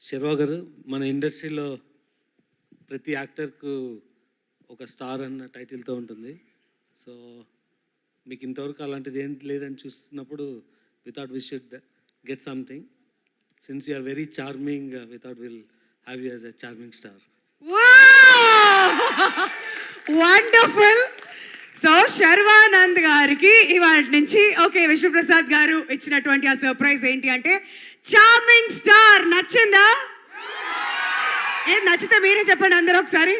శర్వా గారు, మన ఇండస్ట్రీలో ప్రతి యాక్టర్కు ఒక స్టార్ అన్న టైటిల్తో ఉంటుంది. సో మీకు ఇంతవరకు అలాంటిది ఏం లేదని చూస్తున్నప్పుడు without we should get something. Since you are very charming, without will have you as a charming star. Wonderful. So Sharwanand గారికి ఇవాళ నుంచి ఓకే, విష్ణుప్రసాద్ గారు ఇచ్చినటువంటి ఆ సర్ప్రైజ్ ఏంటి అంటే చార్మింగ్ స్టార్. నచ్చిందా? నచ్చితే మీరే చెప్పండి అందరూ ఒకసారి.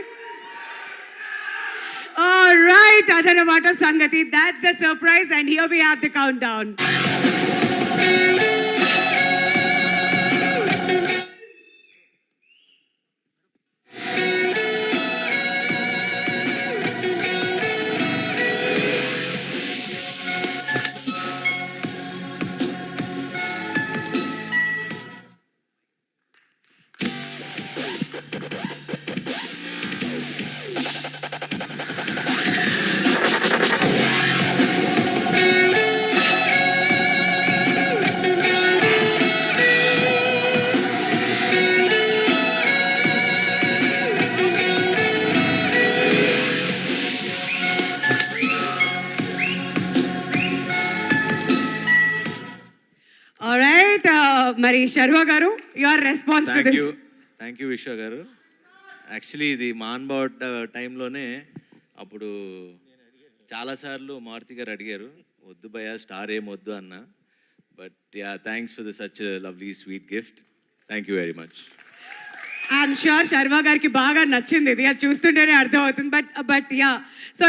రైట్, అదనమాట సంగతి. That's the surprise and here we have the countdown. Alright, మరి శర్వా గారు, your response to this. Thank you Vishwa గారు. యాక్చువల్లీ ఇది మాన్బాట్ టైంలోనే అప్పుడు చాలాసార్లు మారుతి గారు అడిగారు, వద్దు భయ స్టార్ ఏం వద్దు అన్న. But yeah, thanks for the such lovely sweet gift. Thank you very much. I'm sure Sharwa గారికి బాగా నచ్చింది ఇది, అది చూస్తుంటేనే అర్థం అవుతుంది. But yeah, so